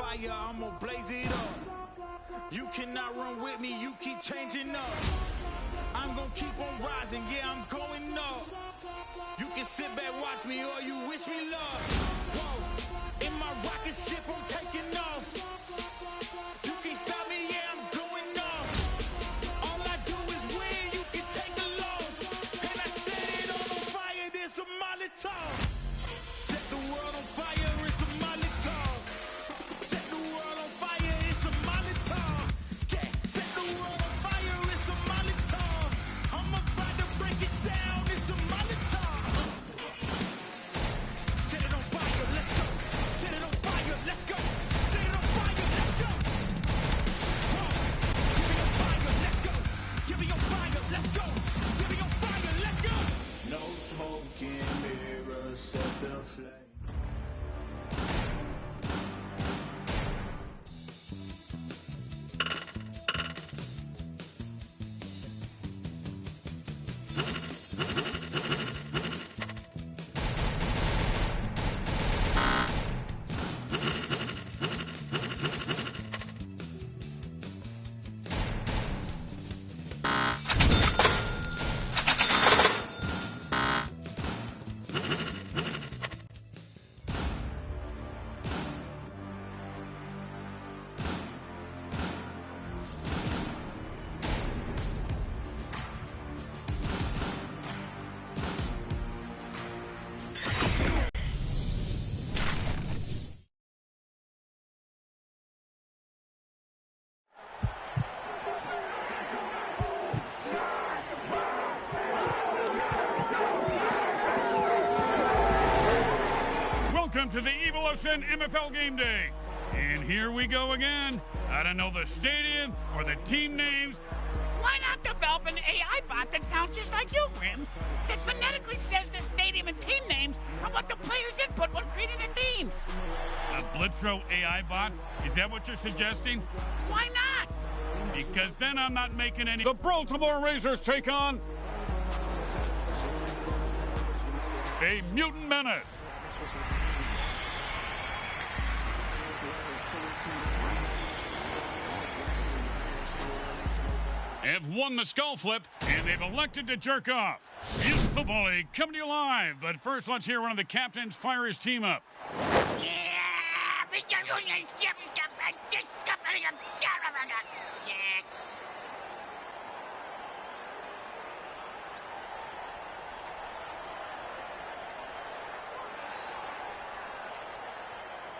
fire, I'ma blaze it up. You cannot run with me, you keep changing up. I'm gonna keep on rising, yeah, I'm going up. You can sit back, watch me, or you wish me luck. Whoa, in my rocket ship, I'm taking off. You can't stop me, yeah, I'm going off. All I do is win, you can take a loss. And I set it all on fire, there's a Molotov. Set the world on fire, it's a Molotov. Set the world on fire, it's a Molotov. Yeah, set the world on fire, it's a Molotov. I'm about to break it down, it's a Molotov. Set it on fire, let's go. Set it on fire, let's go. Set it on fire, let's go. Whoa, give me your fire, let's go. Give me your fire, let's go. Give me your fire, let's go. No smoke in mirrors, set the flame. Welcome to the Evolution MFL Game Day. And here we go again. I don't know the stadium or the team names. Why not develop an AI bot that sounds just like you, Grim? That phonetically says the stadium and team names and what the players input when creating the teams. A Blitzrow AI bot? Is that what you're suggesting? Why not? Because then I'm not making any... The Baltimore Razors take on... a Mutant Menace. Have won the skull flip, and they've elected to jerk off. It's Football League coming to you live, but first let's hear one of the captains fire his team up.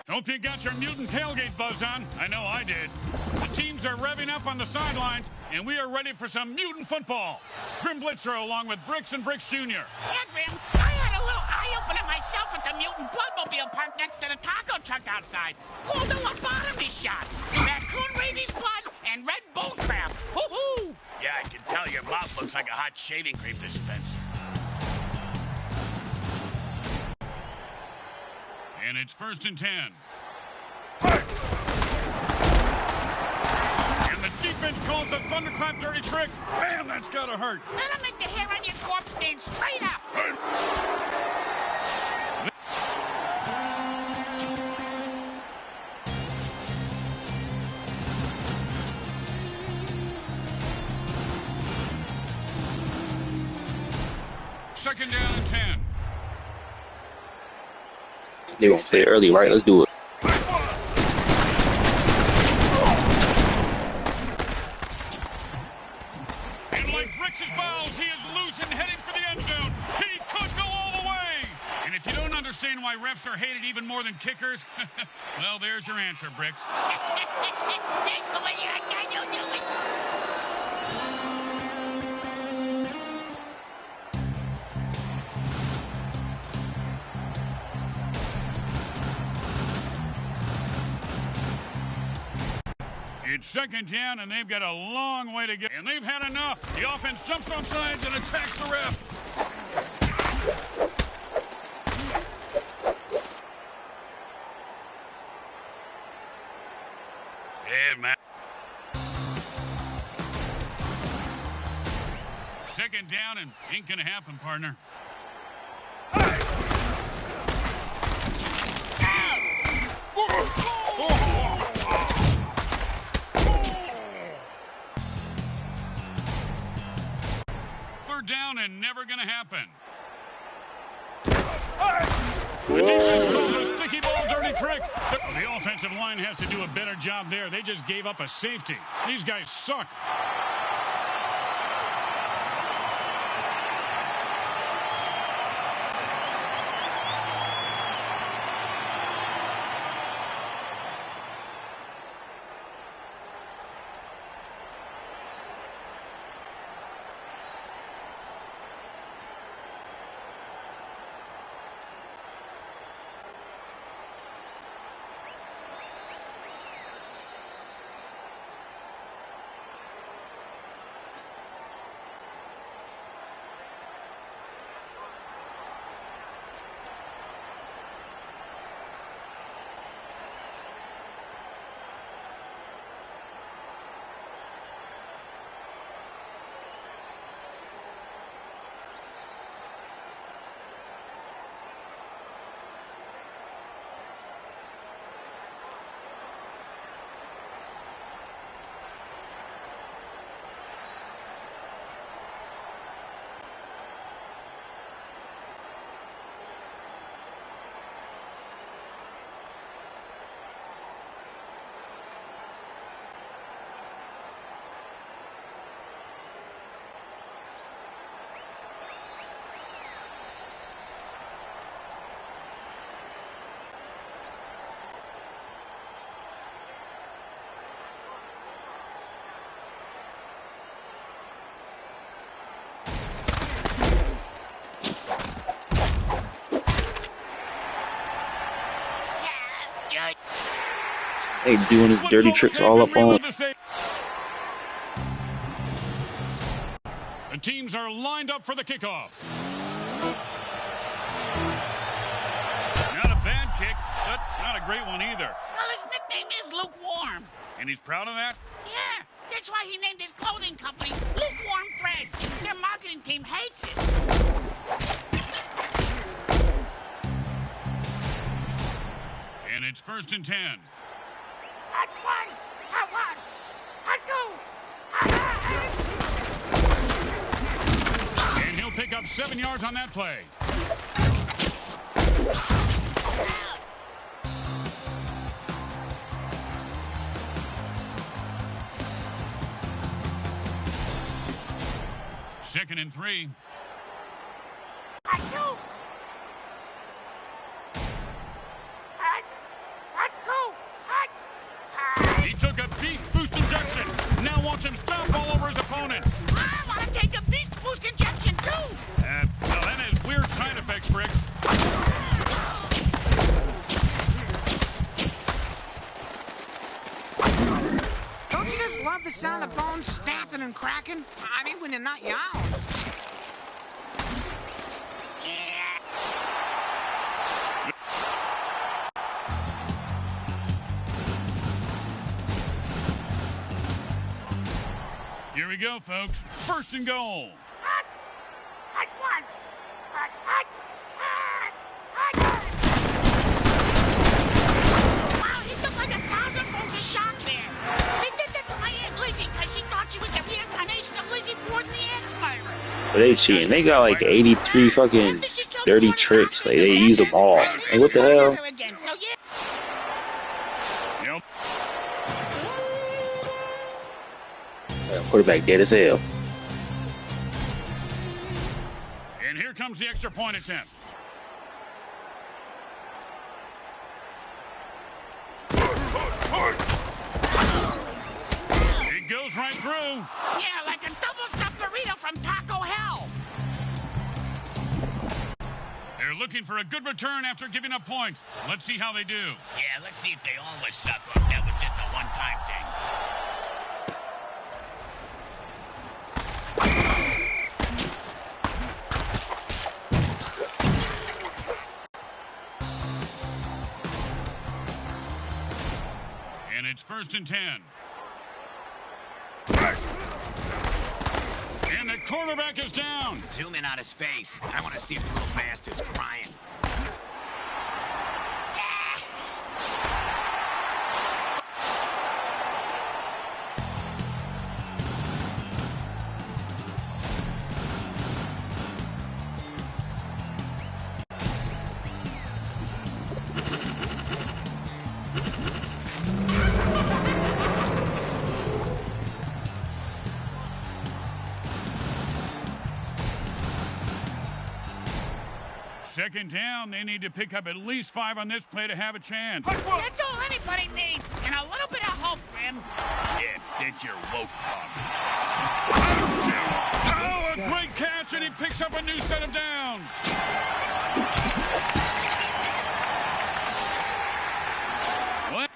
Hope you got your mutant tailgate buzz on. I know I did. The teams are revving up on the sidelines, and we are ready for some mutant football. Grim Blitzrow along with Bricks and Bricks Jr. Yeah, Grim, I had a little eye-opener myself at the Mutant Bloodmobile park next to the taco truck outside. Pulled a lobotomy shot, raccoon rabies blood, and red bull crap. Woohoo! Yeah, I can tell your mouth looks like a hot shaving cream dispenser. And it's 1st and 10. And the defense calls the thunderclap dirty trick. Bam, that's gotta hurt. That'll make the hair on your corpse stand straight up. Second down and 10. They gonna play early, right? Let's do it. And like Bricks' balls, he is loose and heading for the end zone. He could go all the way. And if you don't understand why refs are hated even more than kickers, well, there's your answer, Bricks. It's 2nd down, and they've got a long way to get. And they've had enough. The offense jumps on sides and attacks the ref. Hey, man. 2nd down, and ain't gonna happen, partner. happen? The defense goes a sticky ball dirty trick. The offensive line has to do a better job there. They just gave up a safety. These guys suck. They doing his dirty tricks all up on. The teams are lined up for the kickoff. Not a bad kick, but not a great one either. Well, his nickname is Lukewarm. And he's proud of that? Yeah, that's why he named his clothing company Lukewarm Threads. Their marketing team hates it. And it's 1st and 10. Hot one, hot one, hot two, And he'll pick up 7 yards on that play. Second and 3. hot two, hot two, hot. He took a beast boost injection. Now watch him stomp all over his opponent. I want to take a beast boost injection too. Well, that has weird side effects, Brick. Don't you just love the sound of bones snapping and cracking? I mean, when they're not your own. Yeah. Here we go, folks. 1st and goal. Hot, hot one, hot, hot, hot, hot. Wow, he took like 1,000 volts of shock there. They did that to my Aunt Lizzie because she thought she was the reincarnation of Lizzie Borden the X-Fighter. But they cheating. They got like 83 fucking dirty tricks. Like they use the ball. Like what the hell? Again, so yeah. Yep. Quarterback dead as hell. And here comes the extra point attempt. It goes right through. Yeah, like a double-stuffed burrito from Taco Hell. They're looking for a good return after giving up points. Let's see how they do. Yeah, let's see if they always suck or if that was just a one-time thing. And it's 1st and 10. And the quarterback is down. Zoom in on his face. I want to see if the little bastard's crying. Second down, they need to pick up at least 5 on this play to have a chance. That's all anybody needs, and a little bit of hope, Grim. Yeah, that's your woke bum. Oh, a great catch, and he picks up a new set of downs. What?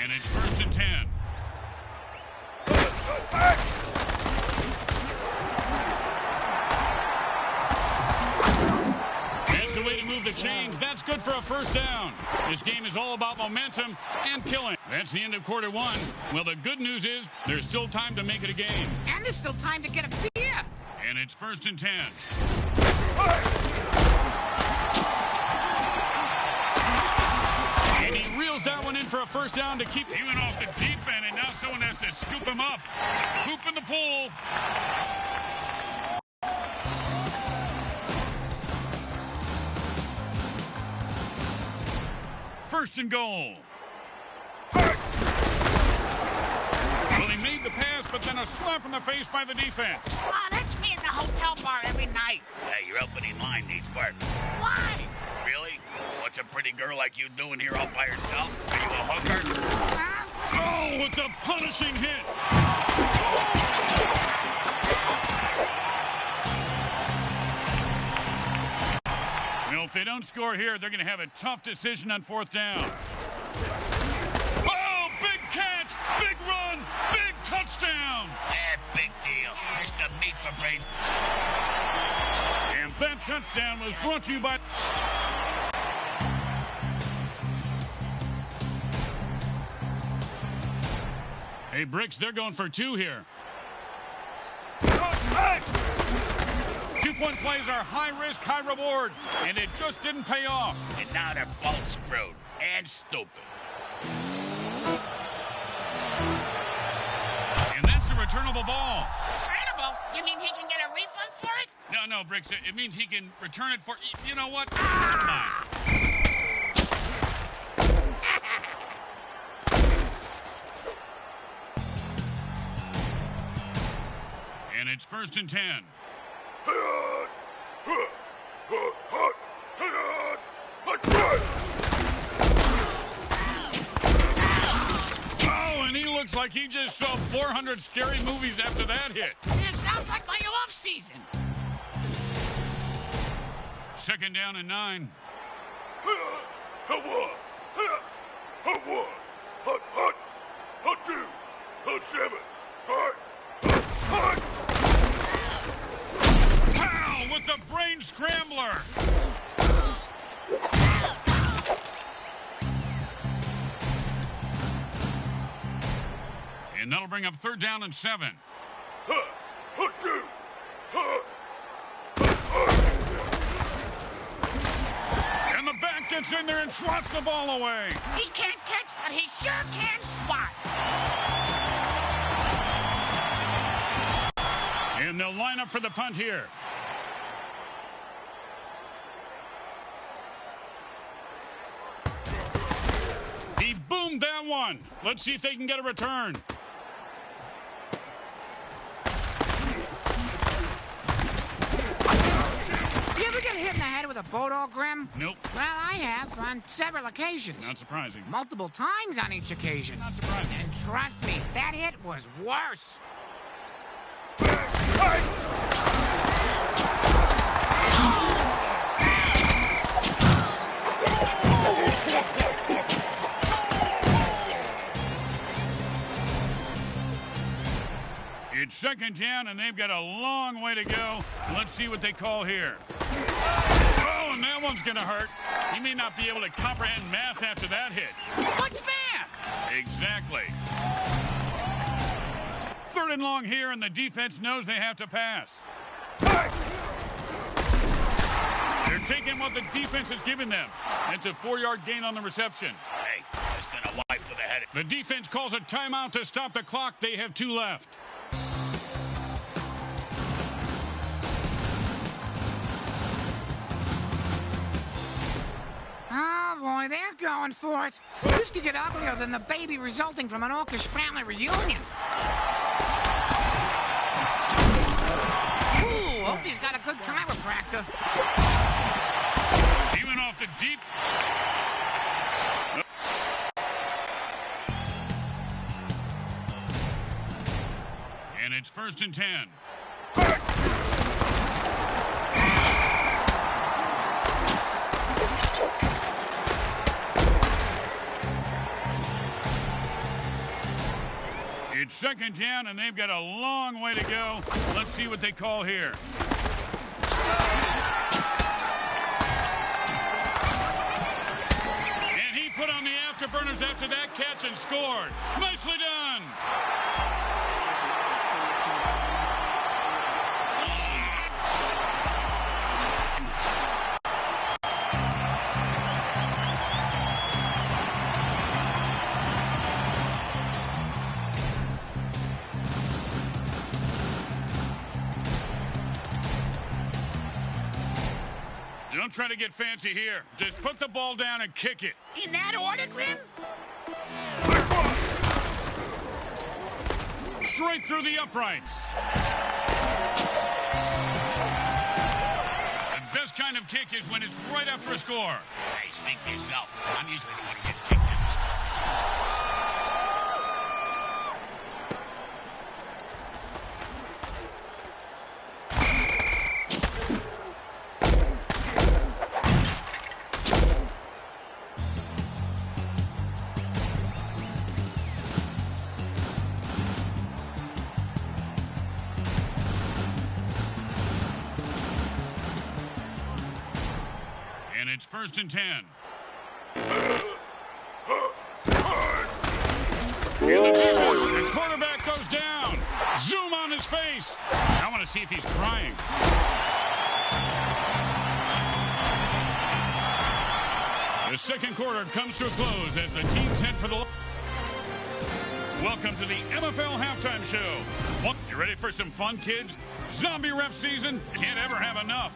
And it's 1st and 10. That's the way to move the chains. That's good for a first down. This game is all about momentum and killing. That's the end of quarter 1. Well, the good news is there's still time to make it a game. And there's still time to get a beer. And it's 1st and 10. And he reels that one in for a first down to keep him off the deep end, and now someone has to scoop him up. Hoop in the pool. First and goal. Well, he made the pass, but then a slap in the face by the defense. Oh, that's me in the hotel bar every night. Hey, your opening line needs work. Why? Really? What's a pretty girl like you doing here all by herself? Are you a hooker? Huh? Oh, with a punishing hit. Well, if they don't score here, they're going to have a tough decision on 4th down. Oh, big catch, big run, big touchdown. Big deal. Mr. Meat for Brain. And that touchdown was brought to you by... Hey, Bricks, they're going for 2 here. 2-point plays are high risk, high reward, and it just didn't pay off. And now they're both screwed and stupid. And that's a returnable ball. Returnable? You mean he can get a refund for it? No, Bricks, it means he can return it for... You know what? Never mind. And it's 1st and 10. Oh, and he looks like he just saw 400 scary movies after that hit. Yeah, sounds like my off-season. 2nd down and 9. Pow! With the brain scrambler. And that'll bring up 3rd down and 7. And the back gets in there and swats the ball away. He can't catch, but he sure can swat. And they'll line up for the punt here. He boomed that one. Let's see if they can get a return. You ever get hit in the head with a boat all Grim? Nope. Well, I have on several occasions. Not surprising. Multiple times on each occasion. Not surprising. And trust me, that hit was worse. It's 2nd down, and they've got a long way to go. Let's see what they call here. Oh, and that one's going to hurt. He may not be able to comprehend math after that hit. What's math? Exactly. 3rd and long here, and the defense knows they have to pass. They're taking what the defense has given them. It's a 4-yard gain on the reception. Hey, less than a wipe to the head. The defense calls a timeout to stop the clock. They have 2 left. boy, they're going for it. This could get uglier than the baby resulting from an orcish family reunion. Ooh, hope he's got a good chiropractor. He went off the deep. And it's 1st and 10. It's 2nd down, and they've got a long way to go. Let's see what they call here. And he put on the afterburners after that catch and scored. Nicely done. Don't try to get fancy here. Just put the ball down and kick it. In that order, Grim? Straight through the uprights. The best kind of kick is when it's right after a score. Hey, speak for yourself. I'm usually the one who gets kicked after score. And it's 1st and 10. The quarterback goes down. Zoom on his face. I want to see if he's crying. The 2nd quarter comes to a close as the teams head for the... Welcome to the MFL Halftime Show. Well, you ready for some fun, kids? Zombie ref season? Can't ever have enough.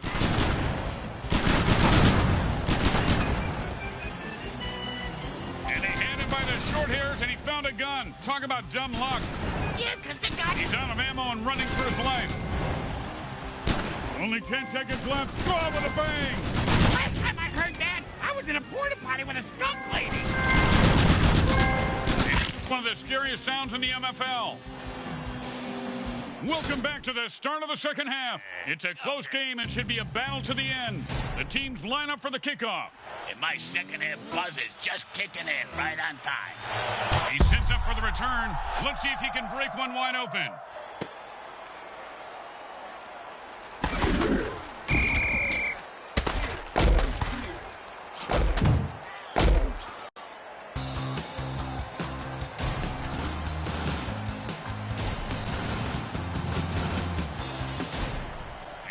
And he had him by the short hairs, and he found a gun. Talk about dumb luck. Yeah, because the gun... He's out of ammo and running for his life. Only 10 seconds left. Go out with a bang. Last time I heard that, I was in a porta potty with a skunk lady. It's one of the scariest sounds in the MFL. Welcome back to the start of the 2nd half. It's a close game and should be a battle to the end. The teams line up for the kickoff. And my 2nd half buzz is just kicking in right on time. He sets up for the return. Let's see if he can break one wide open.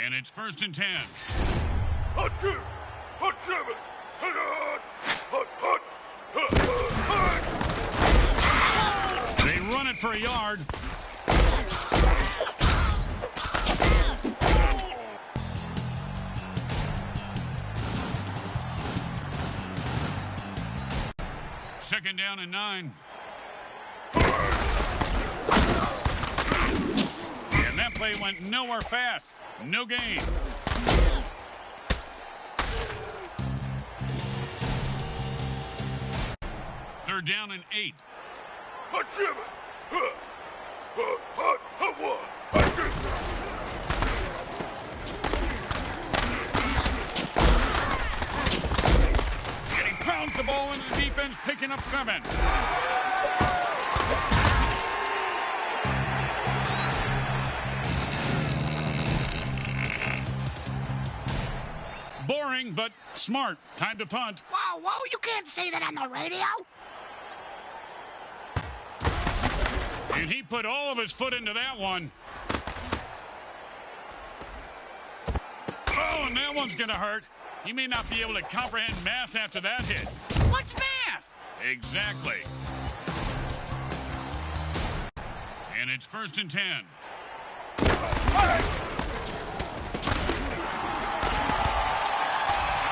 And it's 1st and 10. Hot 2, hot 7, hot, hot, hot, hot, hot. They run it for a yard. Second down and 9. And that play went nowhere fast. No gain. Third down and 8. Hot 7, hot, hot, hot, hot 1, hot 2. And he pounds the ball into the defense, picking up 7. Boring, but smart. Time to punt. Whoa, whoa, you can't say that on the radio. And he put all of his foot into that one. Oh, and that one's going to hurt. He may not be able to comprehend math after that hit. What's math? Exactly. And it's 1st and 10.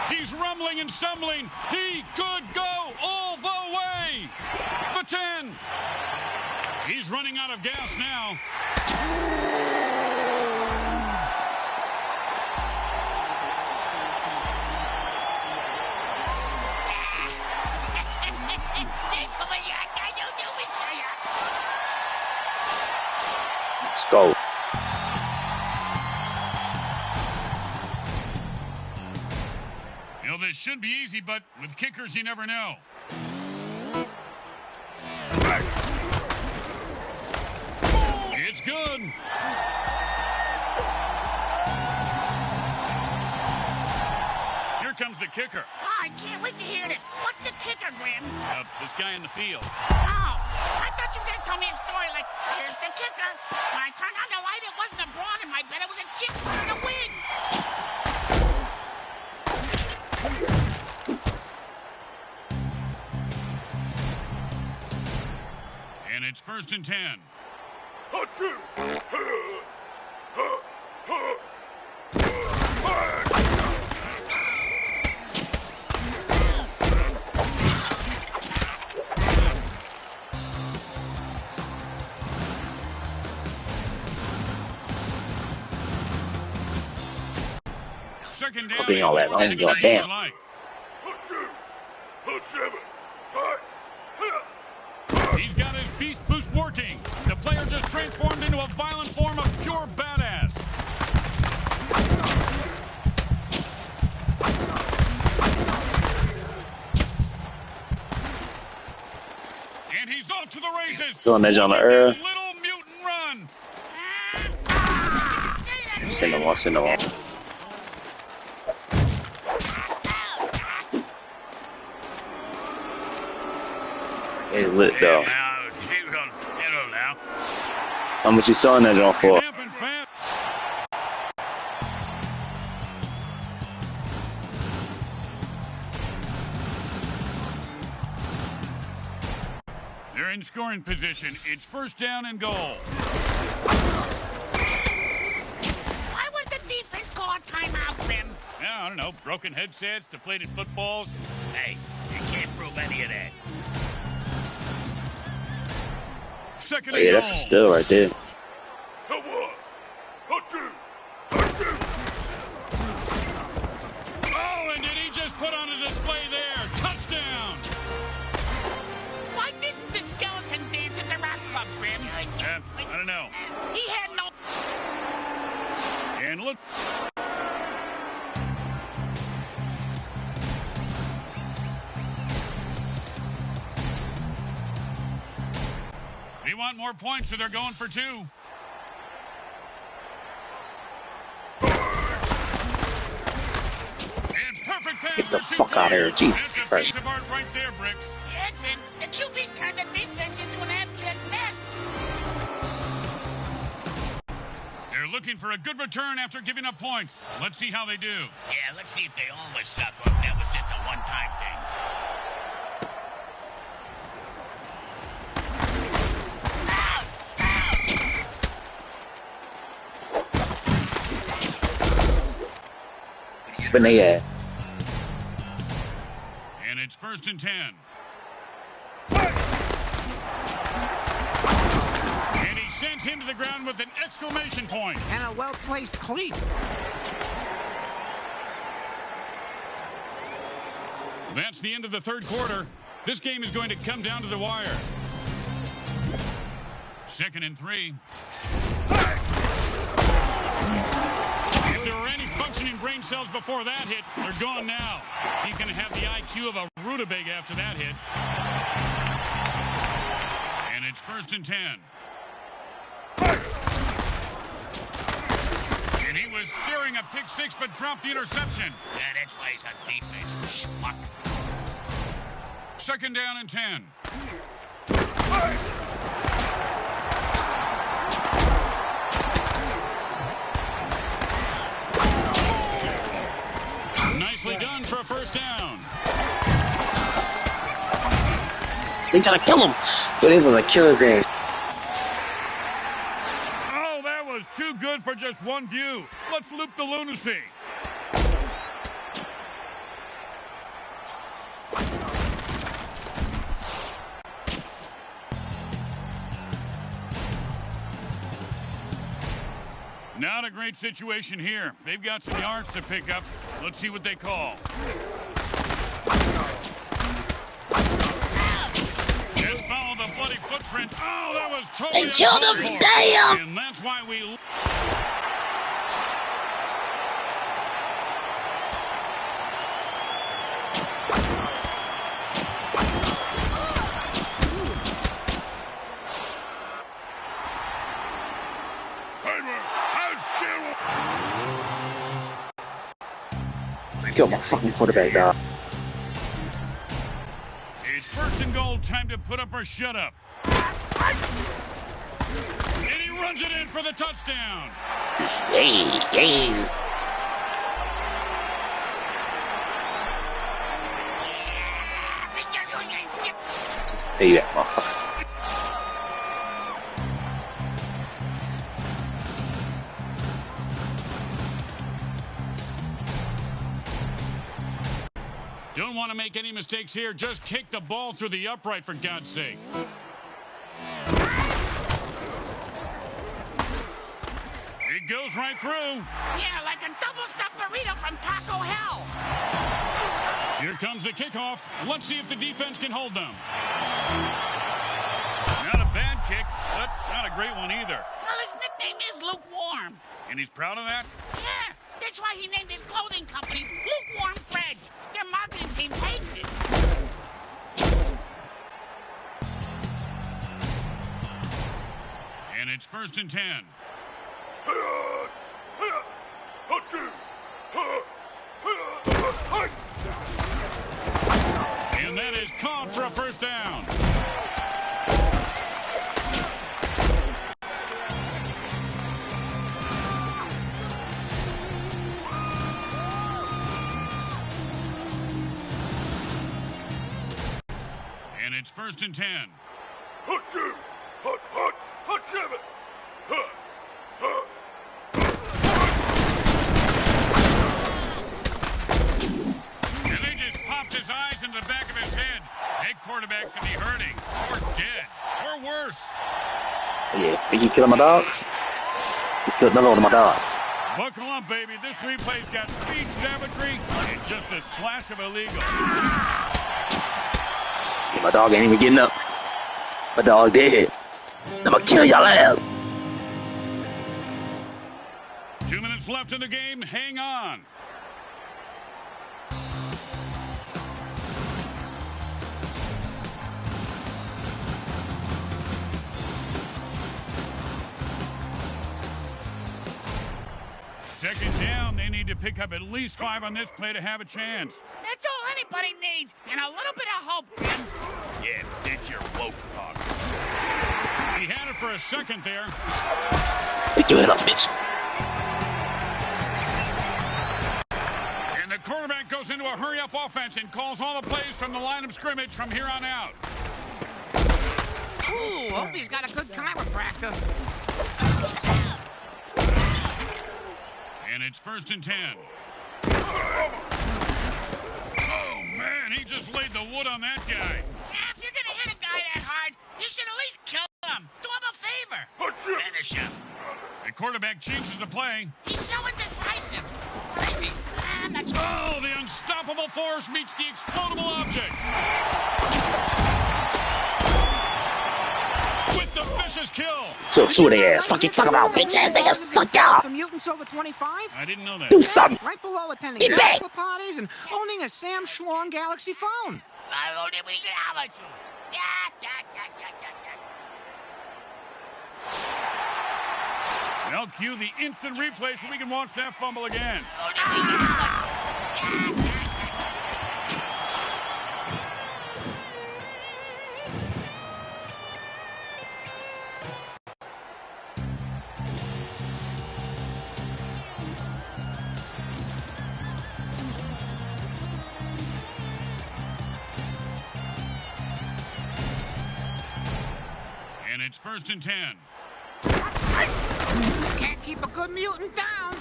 He's rumbling. fumbling and stumbling. He could go all the way. The 10. He's running out of gas now. Let's go. You know, this should be easy, but with kickers, you never know. It's good. Here comes the kicker. Oh, I can't wait to hear this. What's the kicker, Grim? This guy in the field. Oh, I thought you were going to tell me a story like, here's the kicker. When I turned on the light, it wasn't a broad in my bed. It was a chick wearing a wig. And it's 1st and 10. Second down. Being all that long, go damn. Like. He's got his beast boost working. The player just transformed into a violent form of pure badass. And he's off to the races. Still on edge on the earth. Little mutant run. Send them on, send them on. It's lit though. How much you selling that on for? They're in scoring position. It's 1st down and goal. Why would the defense call a timeout, Grim? Yeah, I don't know. Broken headsets, deflated footballs. Hey, you can't prove any of that. Second Oh yeah, that's a steal right there. Oh, and did he just put on a display there? Touchdown! Why didn't the skeleton dance at the rap club, Grim? I don't know. He had no... And look... They want more points, so they're going for 2. And perfect pass. Get the fuck out of here, Jesus Christ. Right there, Bricks. Yeah, Grim, the QB turned the defense into an abject mess. They're looking for a good return after giving up points. Let's see how they do. Yeah, let's see if they always suck or if that was just a one-time thing. But they And it's 1st and 10. And he sends him to the ground with an exclamation point. And a well-placed cleat. That's the end of the 3rd quarter. This game is going to come down to the wire. 2nd and 3. If there were any functioning brain cells before that hit, they're gone now. He's going to have the IQ of a rutabaga after that hit. And it's 1st and 10. And he was steering a pick 6, but dropped the interception. Yeah, that's why he's on defense, schmuck. 2nd down and 10. Nicely done for a 1st down. They trying to kill him. But they want to kill his ass. Oh, that was too good for just one view. Let's loop the lunacy. Not a great situation here. They've got some yards to pick up. Let's see what they call. Just follow the bloody footprint. Oh, that was totally They killed him. uncalled for. Damn. And that's why we... I killed my fucking quarterback, dog. It's first and goal. Time to put up or shut up. And he runs it in for the touchdown. Yeah. Hey, that motherfucker. Don't want to make any mistakes here. Just kick the ball through the upright, for God's sake. It goes right through. Yeah, like a double-stuffed burrito from Taco Hell. Here comes the kickoff. Let's see if the defense can hold them. Not a bad kick, but not a great one either. Well, his nickname is Lukewarm. And he's proud of that? Yeah, that's why he named his clothing company Lukewarm Threads. Their marketing team hates it. And it's first and 10. And that is caught for a first down. And it's first and 10. Hot 2, hot 7. And they just popped his eyes into the back of his head. That quarterback could be hurting, or dead, or worse. Yeah, think he killed my dogs? He's killed another one of my dogs. Buckle up, baby. This replay's got speed savagery and just a splash of illegal. Yeah, my dog ain't even getting up. My dog dead. I'm gonna kill y'all ass. 2 minutes left in the game. Hang on. Second down. They need to pick up at least 5 on this play to have a chance. That's all anybody needs, and a little bit of hope, Tim. Yeah, ditch your woke talk. He had it for a second there. Pick your head up, bitch. And the quarterback goes into a hurry-up offense and calls all the plays from the line of scrimmage from here on out. Ooh, hope he's got a good chiropractor. And it's first and 10. Oh, man, he just laid the wood on that guy. Yeah, if you're gonna hit a guy that hard, you should at least kill him. Do him a favor. Finish him. The quarterback changes the play. He's so indecisive. Maybe. I'm not sure. Oh, the unstoppable force meets the explodable object. With the vicious kill. So sue their ass. Fucking talk about bitch ass niggas. Fuck y'all. The mutants over 25? I didn't know that. Do something. Right below attending Get back. bachelor parties and owning a Sam Schlong Galaxy phone. Now cue the instant replay so we can watch that fumble again. And it's first and 10. Can't keep a good mutant down.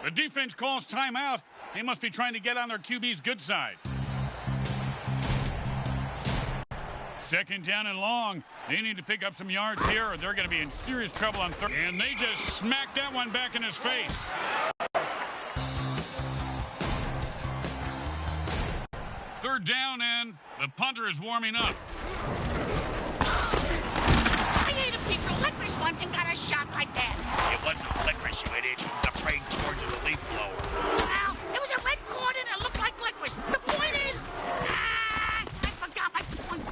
The defense calls timeout. They must be trying to get on their QB's good side. Second down and long. They need to pick up some yards here or they're going to be in serious trouble on third. And they just smacked that one back in his face. Third down and the punter is warming up. I ate a piece of licorice once and got a shot like that. It wasn't licorice, you idiot. The praying towards the leaf blower. Well, it was a red cord and it looked like licorice. The point is, I forgot my point.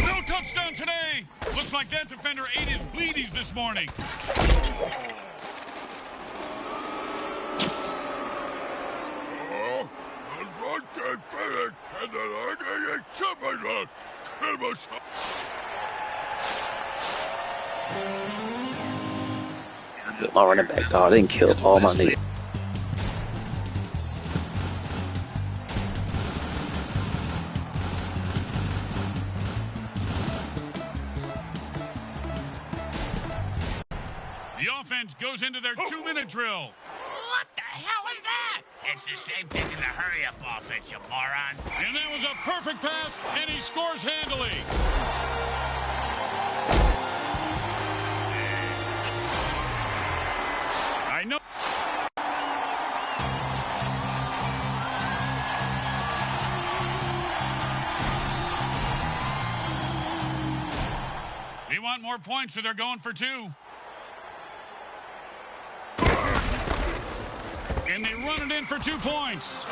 No touchdown today. Looks like that defender ate his bleedies this morning. My running back, dog. I didn't kill all my niggas. The offense goes into their 2-minute drill. What the hell is that? It's the same thing in the hurry-up offense, you moron. And that was a perfect pass, and he scores handily. I know. They want more points, so they're going for 2. And they run it in for 2 points.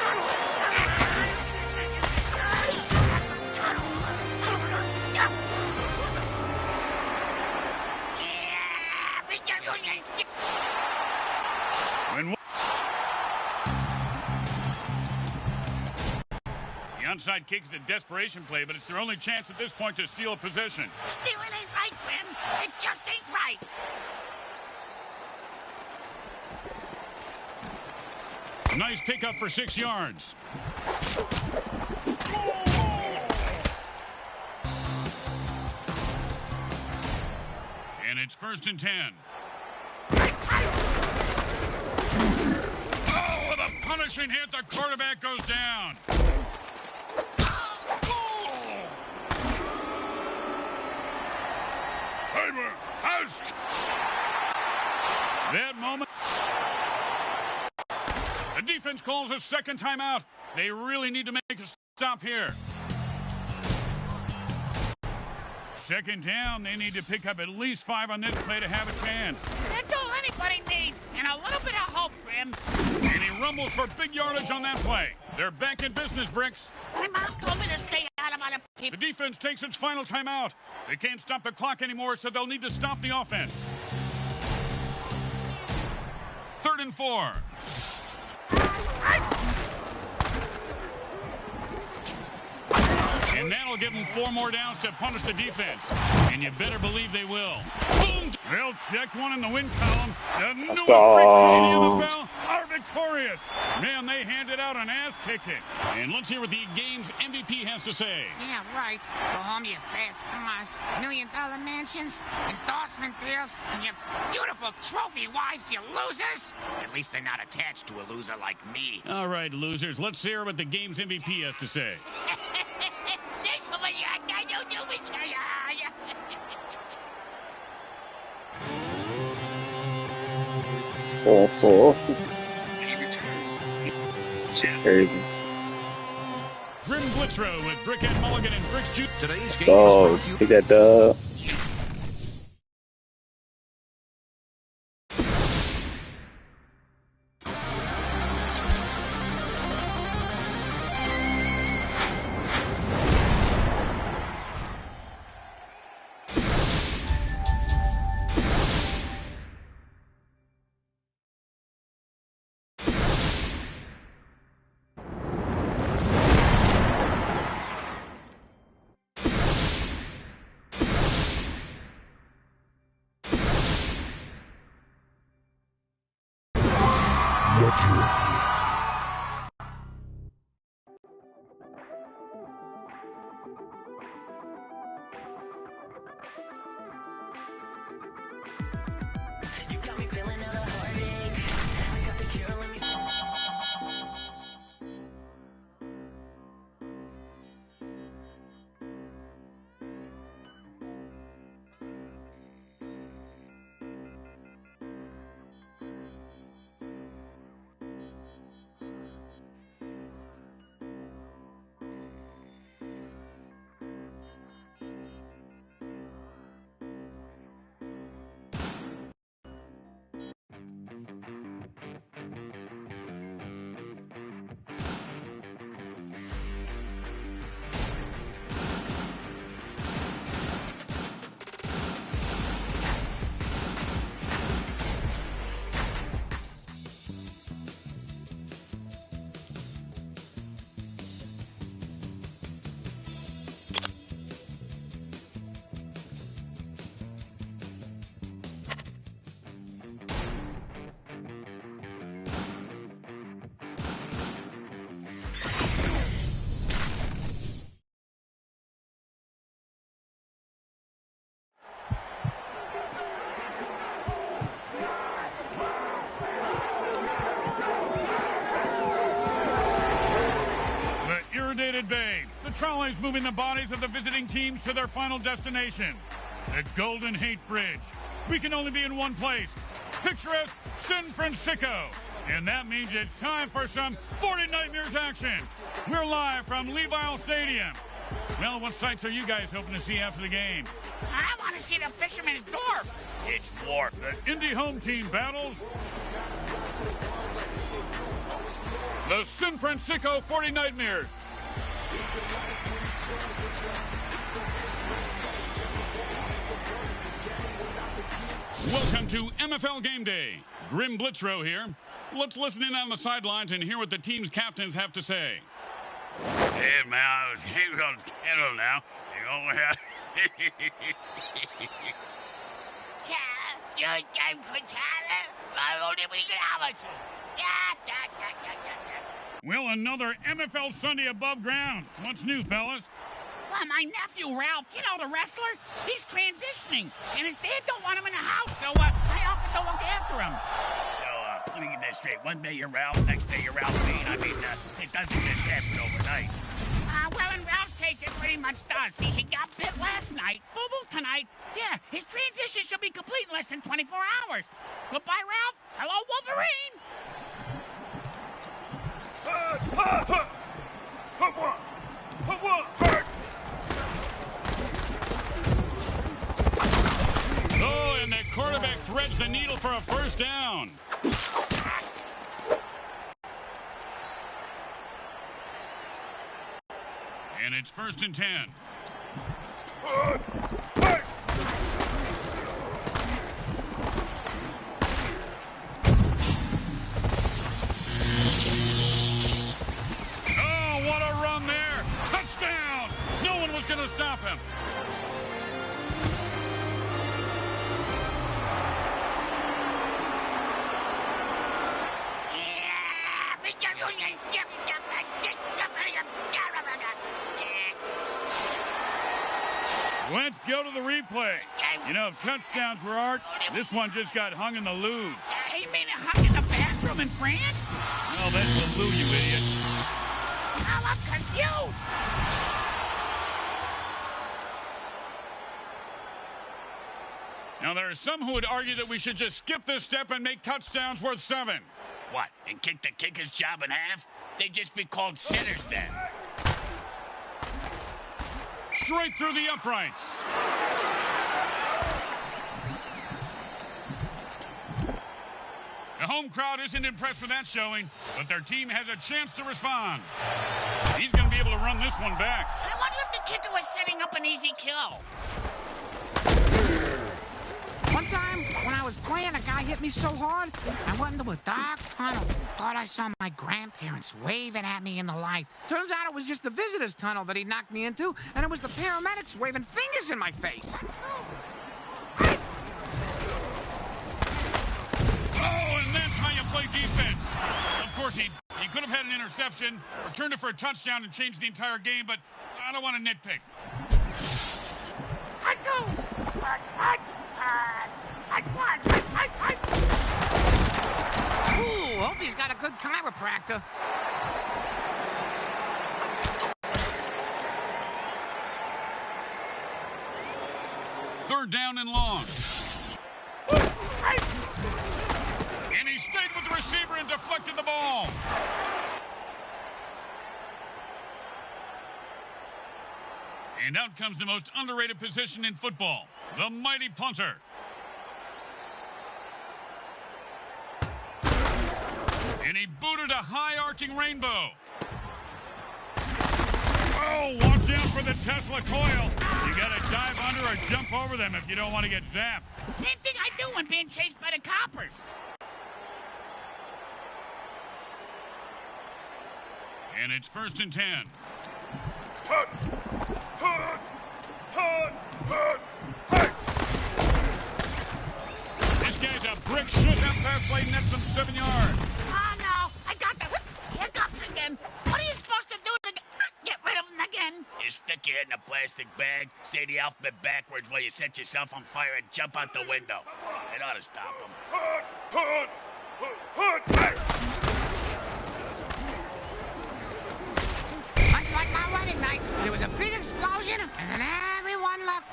When the onside kick is a desperation play, but it's their only chance at this point to steal a possession. Stealing ain't right, Grim. It just ain't right. Nice pickup for 6 yards. And it's 1st and 10. Oh, with a punishing hit, the quarterback goes down. That moment. The defense calls a second timeout. They really need to make a stop here. Second down, they need to pick up at least 5 on this play to have a chance. That's all anybody needs, and a little bit of hope, Grim. And he rumbles for big yardage on that play. They're back in business, Bricks. My mom told me to stay out of other The people. defense takes its final timeout. They can't stop the clock anymore, so they'll need to stop the offense. 3rd and 4. And that'll give them 4 more downs to punish the defense. And you better believe they will. Boom! They'll check one in the win column. The newest Brick City in the NFL are victorious. Man, they handed out an ass-kicking. And let's hear what the game's MVP has to say. Yeah, right. Go home, you fast cars, $1 million mansions, endorsement deals, and your beautiful trophy wives, you losers. At least they're not attached to a loser like me. All right, losers, let's hear what the game's MVP has to say. Four. Crazy. Grim Blitzrow with Brickhead Mulligan and Bricks Juice. Today's game Oh, is brought to you take that dub. United Bay. The trolley's moving the bodies of the visiting teams to their final destination, the Golden Gate Bridge. We can only be in one place, picturesque San Francisco. And that means it's time for some 40 Nightmares action. We're live from Levi Stadium. Well, what sights are you guys hoping to see after the game? I want to see the Fisherman's Dwarf. It's Dwarf. The Indy home team battles the San Francisco 40 Nightmares. Welcome to MFL Game Day. Grim Blitzrow here. Let's listen in on the sidelines and hear what the team's captains have to say. Hey, man, I was hanging on the kettle now. You know, Well, another MFL Sunday above ground. What's new, fellas? Well, my nephew, Ralph, you know the wrestler? He's transitioning, and his dad don't want him in the house, so I offered to look after him. So, let me get this straight. One day you're Ralph, next day you're Ralphine. I mean, it doesn't just happen overnight. Well, in Ralph's case, it pretty much does. See, he got bit last night, FUBU tonight. Yeah, his transition should be complete in less than 24 hours. Goodbye, Ralph. Hello, Wolverine. Oh, and the quarterback threads the needle for a first down. And it's 1st and 10. Oh, what a run there. Touchdown. No one was going to stop him. Let's go to the replay. You know, if touchdowns were art, this one just got hung in the Louvre. You mean it hung in the bathroom in France? Well, that's the Louvre, you idiot. Now I'm confused. Now, there are some who would argue that we should just skip this step and make touchdowns worth 7. What, and kick the kicker's job in half? They'd just be called sinners then. Straight through the uprights. The home crowd isn't impressed with that showing, but their team has a chance to respond. He's going to be able to run this one back. I wonder if the kicker was setting up an easy kill. One time, when I was playing, a guy hit me so hard, I went into a dark tunnel. Thought I saw my grandparents waving at me in the light. Turns out it was just the visitor's tunnel that he knocked me into, and it was the paramedics waving fingers in my face. Oh, and that's how you play defense. Of course, he could have had an interception, returned it for a touchdown, and changed the entire game, but I don't want to nitpick. Ooh, hope he's got a good chiropractor. Third down and long. And he stayed with the receiver and deflected the ball. And out comes the most underrated position in football, the mighty punter. And he booted a high-arcing rainbow. Oh, watch out for the Tesla coil. You got to dive under or jump over them if you don't want to get zapped. Same thing I do when being chased by the coppers. And it's 1st and 10. This guy's a brick shit. That pass play nets him 7 yards. Oh, no. I got the hiccups again. What are you supposed to do to get rid of them again? You stick your head in a plastic bag, say the alphabet backwards while you set yourself on fire and jump out the window. It ought to stop them. Much like my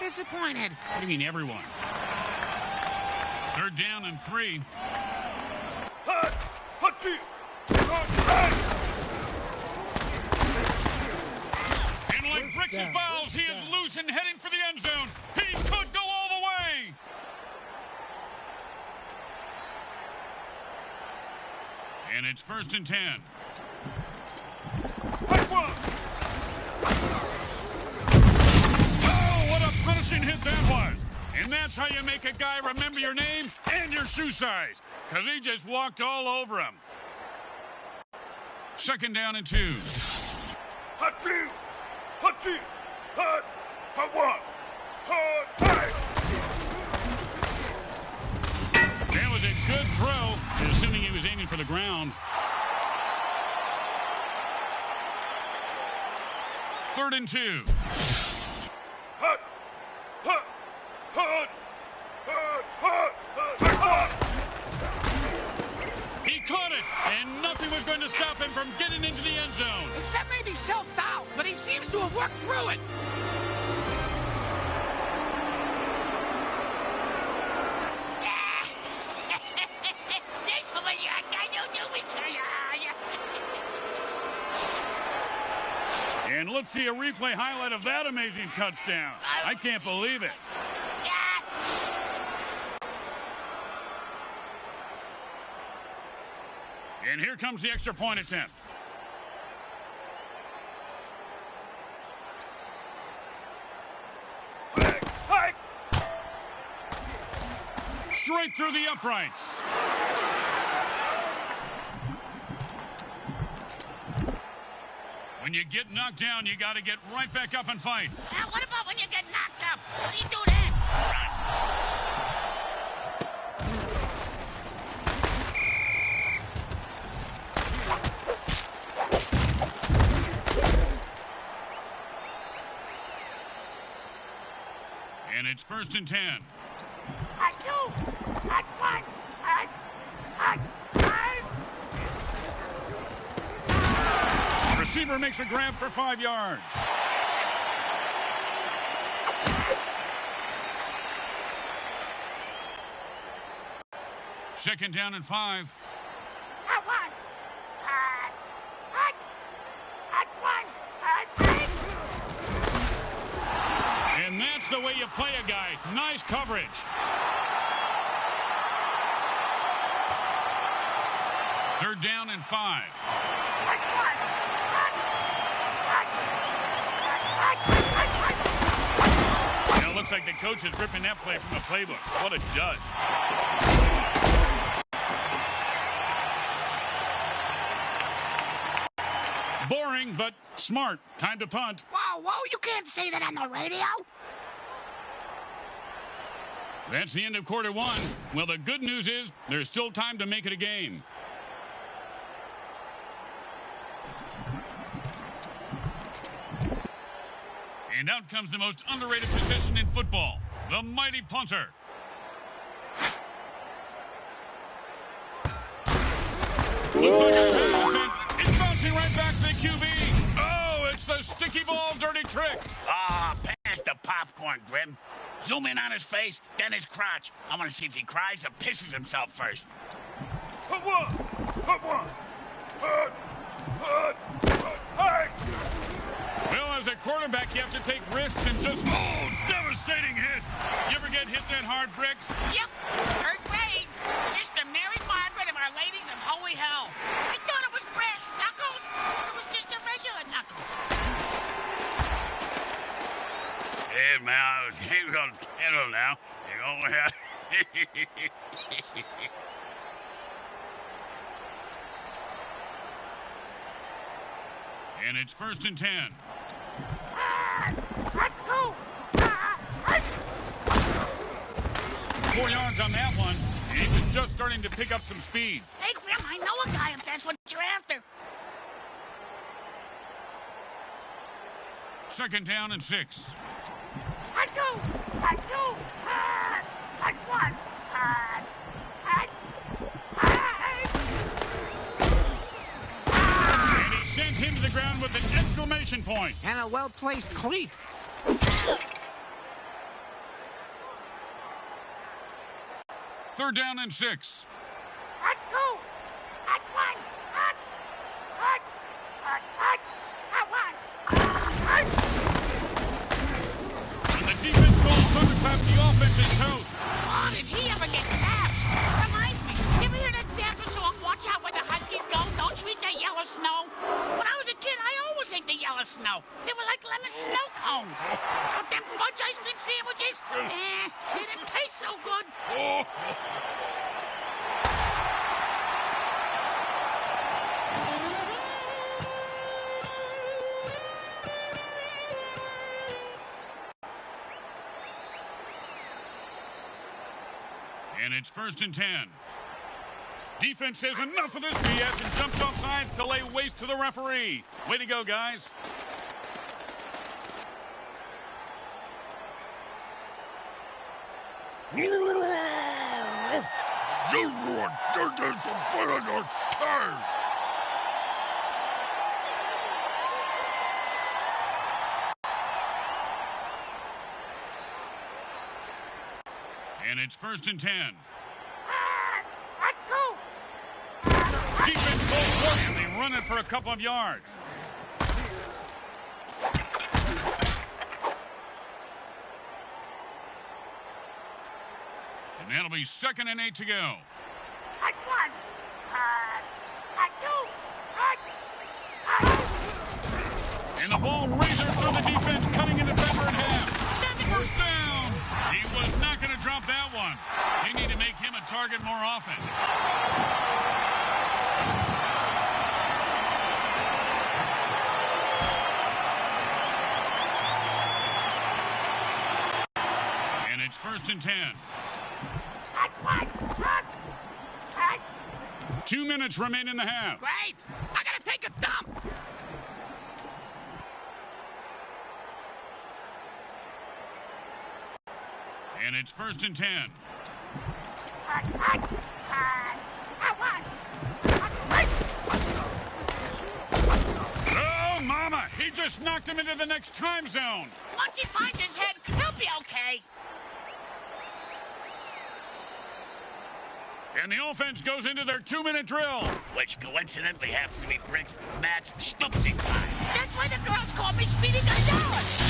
Disappointed. What do you mean, everyone? 3rd down and 3. Hut! Hut! Hut! And like bricks and balls, he is loose and heading for the end zone. He could go all the way. And it's 1st and 10. Oh, what a finishing hit that was. And that's how you make a guy remember your name and your shoe size. Because he just walked all over him. 2nd down and 2. Hut! Hut! Hut! Hut 1! Hut! Hey! That was a good throw, assuming he was aiming for the ground. 3rd and 2. Hut! Hut! Hut! Hut! Hut! Hut! He caught it, and nothing was going to stop him from getting into the end zone. Except maybe self-doubt, but he seems to have worked through it. And let's see a replay highlight of that amazing touchdown. I can't believe it. And here comes the extra point attempt. Hey! Straight through the uprights. When you get knocked down, you got to get right back up and fight. What about when you get knocked up? What do you do then? Run. And it's 1st and 10. I do. I fight. Receiver makes a grab for 5 yards. Second down and 5. And that's the way you play a guy. Nice coverage. Third down and 5. Now it looks like the coach is ripping that play from the playbook. What a judge. Boring, but smart. Time to punt. Whoa, you can't say that on the radio. That's the end of quarter one. Well, the good news is there's still time to make it a game. And out comes the most underrated position in football, the mighty punter. Looks like a pass, and it's bouncing right back to the QB. Oh, it's the sticky ball dirty trick. Pass the popcorn, Grim. Zoom in on his face, then his crotch. I want to see if he cries or pisses himself first. Hut one! Hut one! Hut! Hey! Well, as a quarterback, you have to take risks and just, devastating hit. You ever get hit that hard, Bricks? Yep, third grade. Sister Mary Margaret of Our Ladies of Holy Hell. I thought it was brass knuckles, but it was just a regular knuckles. Hey, man, here goes Kettle now. You go ahead. And it's first and 10. 4 yards on that one. And he was just starting to pick up some speed. Hey, Grim, I know a guy if that's what you're after. Second down and 6. I do. And he sends him to the ground with an exclamation point. And a well-placed cleat. Third down and 6. Hot two. Hot one. Hot. Hot. Hot. Hot. Hot one. Hot. When the defense goes thunderclap, the offense is toast. Oh, did he ever get tapped? Reminds me, you ever hear that Zappa song, Watch Out Where the Huskies Go? Don't you eat that yellow snow? When I was a kid, I always ate the yellow snow. They were like lemon snow cones. But them fudge ice cream sandwiches, they didn't taste so good. And it's first and 10. Defense says enough of this BS and jumps off sides to lay waste to the referee. Way to go, guys. And it's first and 10. Hot two. Defense goes for it, and they run it for a couple of yards. And that'll be 2nd and 8 to go. Hot one. Hot two. Hot. And the ball razors through the defense, cutting a defender in half. First down. He was not going to drop that one. They need to make him a target more often. And it's first and 10. Hot one. Hot. Hot. 2 minutes remain in the half. Great. I gotta take a dump. And it's first and 10. Hot, hot, hot. Hot one. Oh, mama! He just knocked him into the next time zone. Once he finds his head, he'll be okay. And the offense goes into their 2-minute drill. Which coincidentally happens to be Brick's Matt's stooping time. That's why the girls call me Speedy Gonzalez.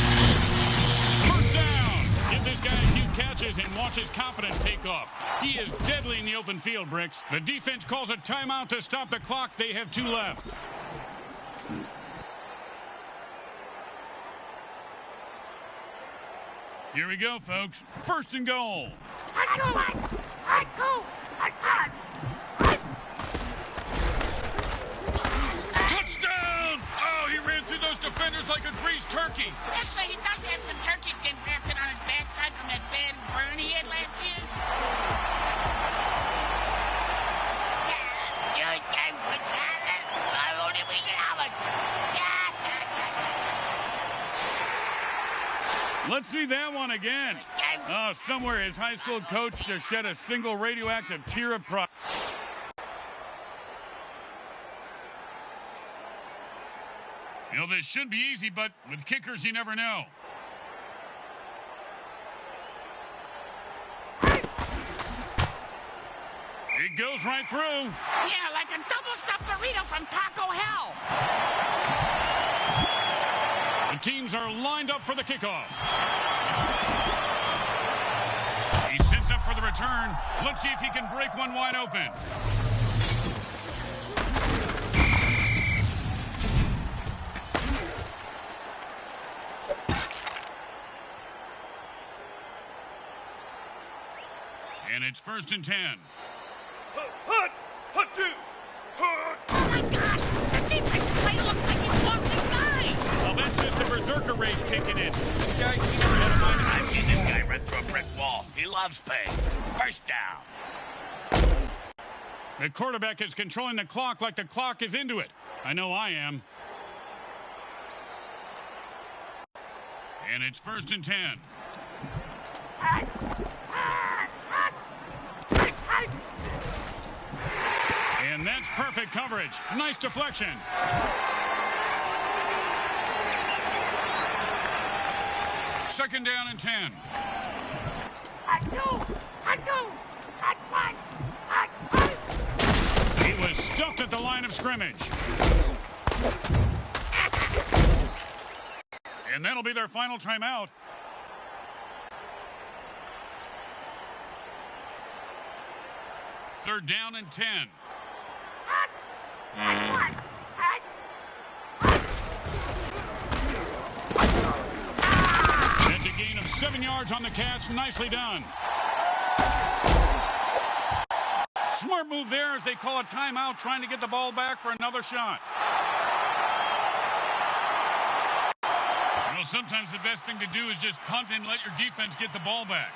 First down. Give this guy a few catches and watch his confidence take off. He is deadly in the open field, Bricks. The defense calls a timeout to stop the clock. They have 2 left. Here we go, folks. First and goal. Hot go, hot go, hot. Touchdown! Oh, he ran through those defenders like a greased turkey. Actually, he does have some turkey skin grafted on his backside from that bad burn he had last year. Let's see that one again. Oh, somewhere his high school coach just shed a single radioactive tear of pride. You know, this should be easy, but with kickers, you never know. It goes right through. Yeah, like a double-stuffed burrito from Taco Hell. The teams are lined up for the kickoff. He sets up for the return. Let's see if he can break one wide open. And it's first and 10. Hot! Hot two! Hot! Oh, my gosh! The defensive player looks like he's lost his mind. Well, that's just the berserker rage kicking in. The guy, he never had a mind. I've seen this guy run through a brick wall. He loves pain. First down. The quarterback is controlling the clock like the clock is into it. I know I am. And it's first and 10. And that's perfect coverage. Nice deflection. Second down and 10. He was stuffed at the line of scrimmage. And that'll be their final timeout. Third down and 10. That's a gain of 7 yards on the catch. Nicely done. Smart move there as they call a timeout, trying to get the ball back for another shot. Well, sometimes the best thing to do is just punt and let your defense get the ball back.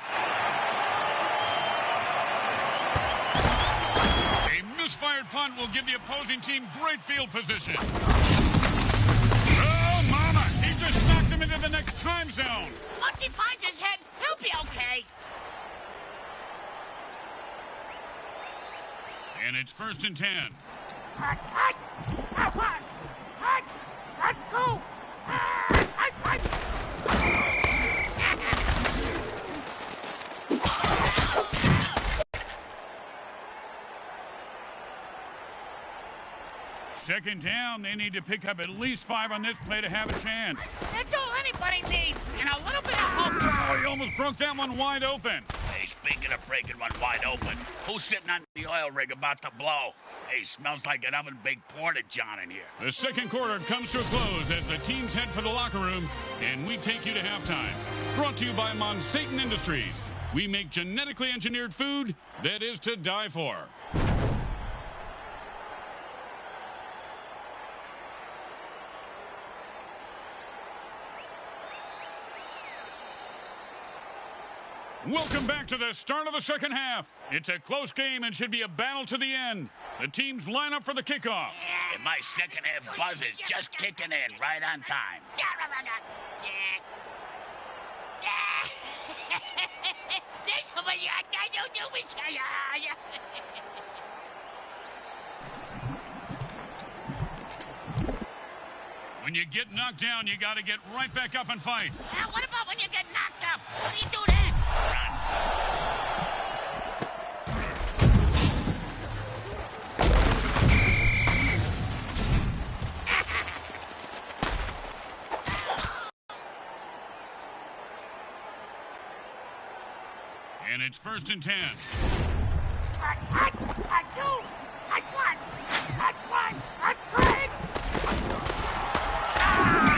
A misfired punt will give the opposing team great field position. Oh, mama! He just knocked him into the next time zone. Once he finds his head, he'll be okay. And it's 1st and 10. Second down, they need to pick up at least 5 on this play to have a chance. That's all anybody needs, and a little bit of hope. Oh, he almost broke that one wide open. Hey, speaking of breaking one wide open, who's sitting on the oil rig about to blow? Hey, smells like an oven-baked porta-john in here. The second quarter comes to a close as the teams head for the locker room, and we take you to halftime. Brought to you by Mutant Industries. We make genetically engineered food that is to die for. Welcome back to the start of the second half. It's a close game and should be a battle to the end. The teams line up for the kickoff. And my second half buzz is just kicking in right on time. When you get knocked down, you got to get right back up and fight. What about when you get knocked up? What do you do then? Run. And it's 1st and 10.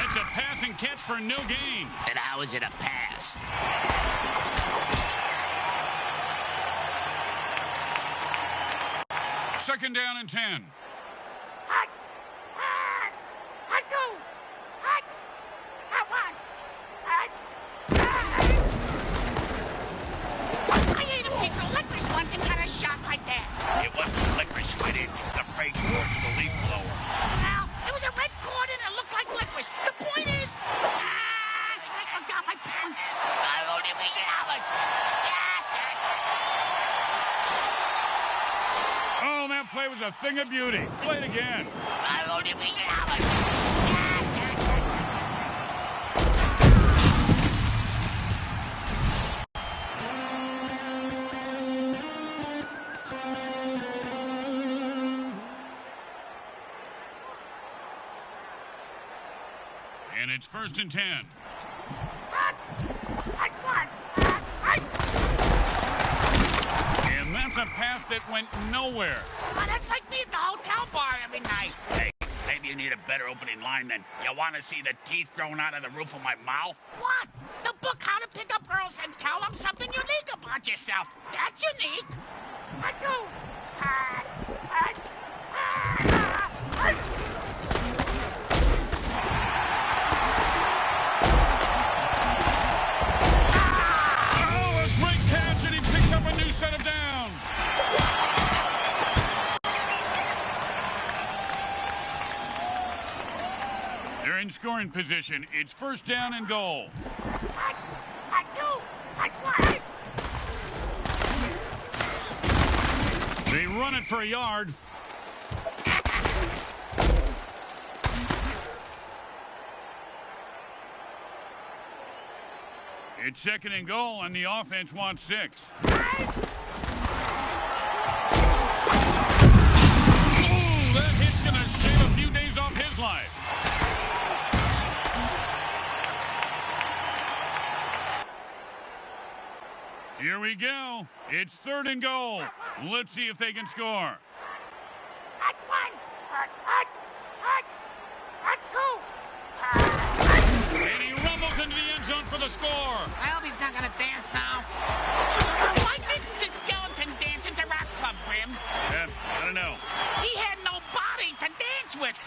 It's a pass and catch for no gain. And how is it a pass? Second down and 10. I ate a piece of licorice once and got a shot like that. It wasn't licorice with it. The freight cord to the leaf blower. Well, it was a red cord and it looked like licorice. The point is, I forgot my pen. Oh, that play was a thing of beauty. Play it again. And it's 1st and 10. And that's a pass that went nowhere. Oh, that's like me at the hotel bar every night. Hey, maybe you need a better opening line than, you want to see the teeth growing out of the roof of my mouth? What? The book How to Pick Up Girls and Tell Them Something Unique About Yourself. That's unique. I do. Oh, a great catch, and he picks up a new set of downs. They're in scoring position. It's 1st down and goal. They run it for a yard. It's 2nd and goal, and the offense wants 6. Here we go. It's 3rd and goal. Let's see if they can score. Hot one. Hot two. And he rumbles into the end zone for the score. I hope he's not gonna dance now. Why didn't the skeleton dance at the rock club, Grim? I don't know. He had no body to dance with.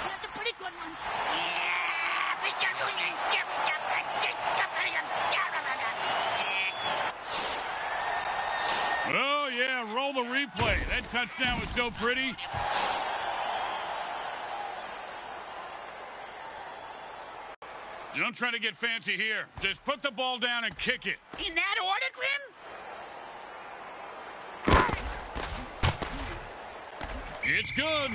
That's a pretty good one. Oh, yeah, roll the replay. That touchdown was so pretty. Don't try to get fancy here. Just put the ball down and kick it. In that order, Grim? It's good.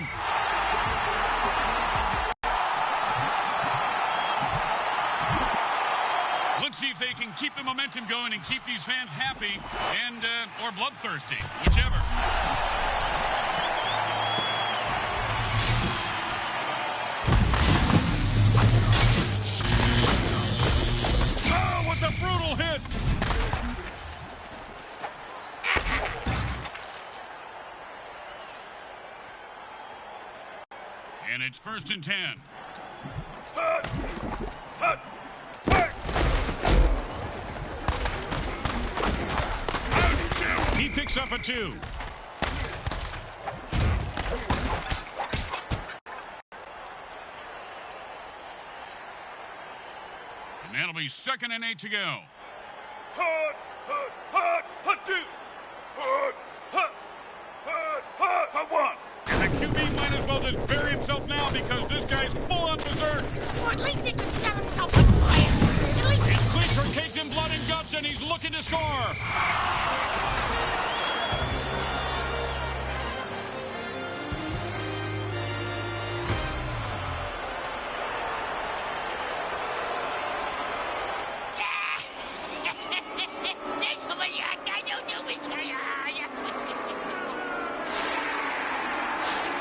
Let's see if they can keep the momentum going and keep these fans happy and or bloodthirsty, whichever. Oh, what a brutal hit! And it's 1st and 10. He picks up a 2. And that'll be 2nd and 8 to go. Hot two. Hot one. And the QB might as well just bury himself now because this guy's full on berserk. Or at least he can sell himself on fire. His cleats are caked in blood and guts, and he's looking to score.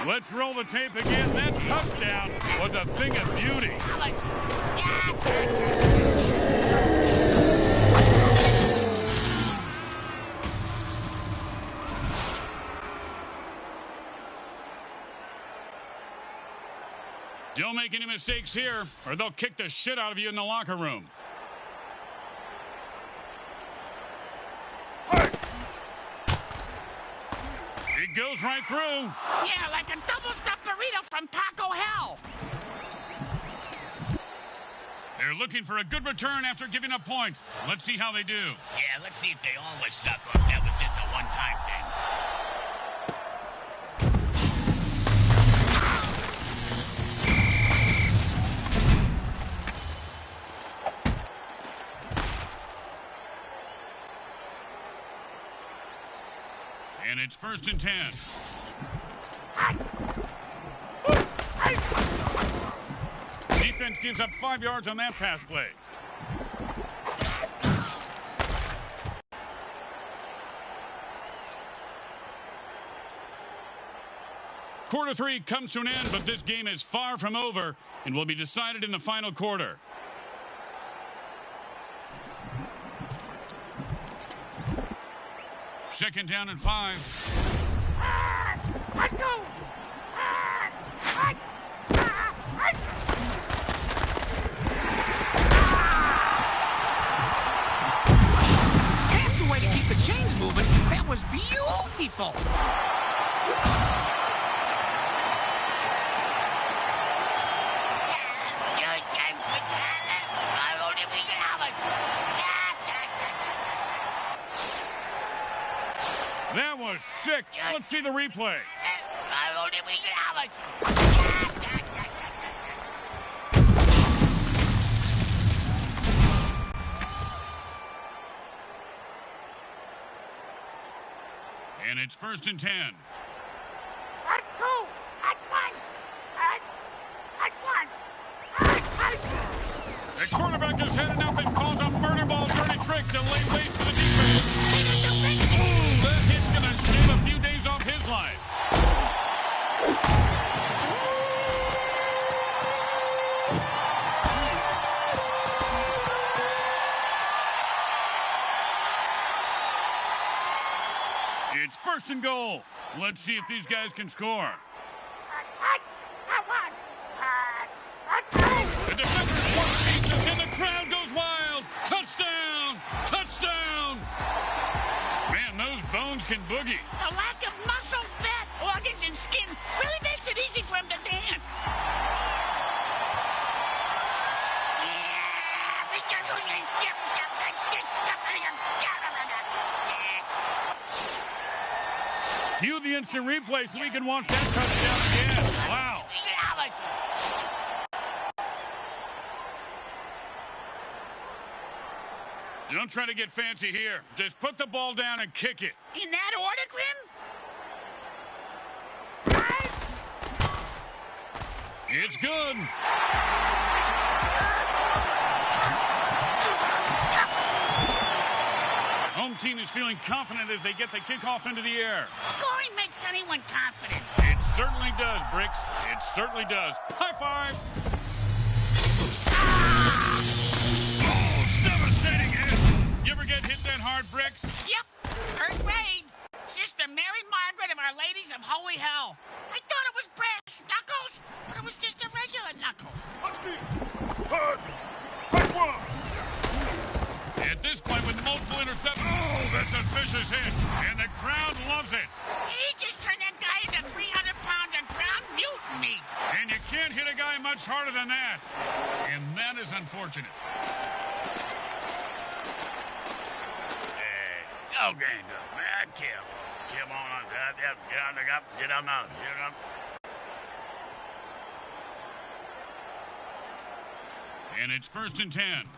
Let's roll the tape again. That touchdown was a thing of beauty. Don't make any mistakes here, or they'll kick the shit out of you in the locker room. It goes right through. Yeah, like a double-stuffed burrito from Taco Hell. They're looking for a good return after giving up points. Let's see how they do. Yeah, let's see if they always suck or if that was just a one-time thing. And it's 1st and 10. Defense gives up 5 yards on that pass play. Quarter 3 comes to an end, but this game is far from over and will be decided in the final quarter. Second down and 5. Let's go! That's the way to keep the chains moving. That was beautiful. That was sick. Let's see the replay. And it's 1st and 10. The quarterback is heading up and calls a murder ball dirty trick to lay wait for the defense. Ooh, that hit's going to shave a few days off his life. Let's see if these guys can score. The defender's working, and the crowd goes wild. Touchdown! Touchdown! Man, those bones can boogie. The lack of muscle, fat, organs, and skin really makes it easy for him to dance. Cue the instant replay so we can watch that touchdown again. Wow. Don't try to get fancy here. Just put the ball down and kick it. In that order, Grim? It's good. Home team is feeling confident as they get the kickoff into the air. Scoring makes anyone confident. It certainly does, Bricks. It certainly does. High five. You ever get hit that hard, Bricks? Yep. Third grade. Sister Mary Margaret of Our Ladies of Holy Hell. I thought it was brass knuckles, but it was just a regular knuckles. At this point, with multiple interceptions, oh, that's a vicious hit, and the crowd loves it. He just turned that guy into 300 pounds of ground mutant meat. And you can't hit a guy much harder than that. And that is unfortunate. Okay, man, kill. Kill on that. Get on the up. Get on now. Get on. And it's 1st and 10.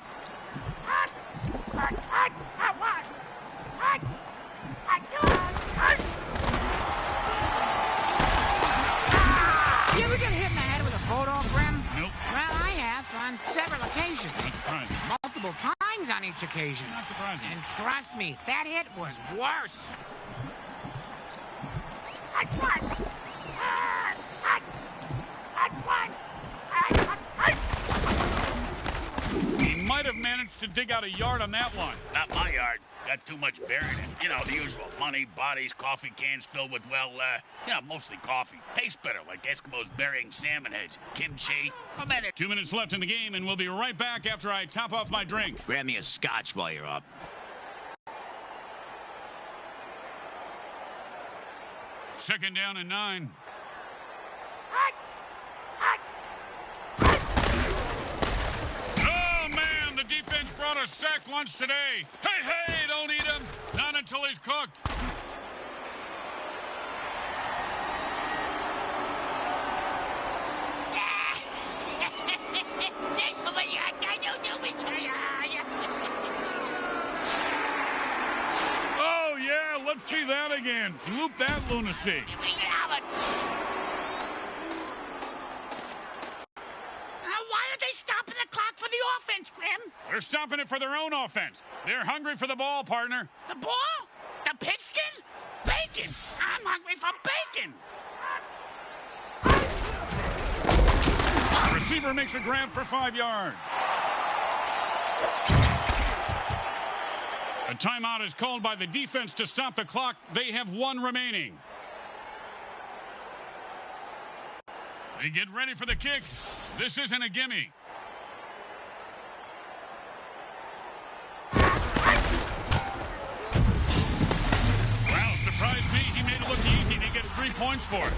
You ever get hit in the head with a photo, Grim? Nope. Well, I have on several occasions. Not surprising. Multiple times on each occasion. Not surprising. And trust me, that hit was worse. He might have managed to dig out a yard on that one. Not my yard. Got too much buried in it. You know, the usual. Money, bodies, coffee cans filled with, well, mostly coffee. Tastes better, like Eskimos burying salmon heads. Kimchi. Fermented. 2 minutes left in the game, and we'll be right back after I top off my drink. Grab me a scotch while you're up. Second down and 9. Oh, man, the defense brought a sack lunch today. Hey, don't eat him. Not until he's cooked. Oh, yeah, let's see that again. Loop that lunacy. Why are they stopping the clock for the offense, Grim? They're stopping it for their own offense. They're hungry for the ball, partner. The ball? The pigskin? Bacon! I'm hungry for bacon! The receiver makes a grab for 5 yards. A timeout is called by the defense to stop the clock. They have 1 remaining. They get ready for the kick. This isn't a gimme. Wow, surprised me. He made it look easy, and he gets 3 points for it.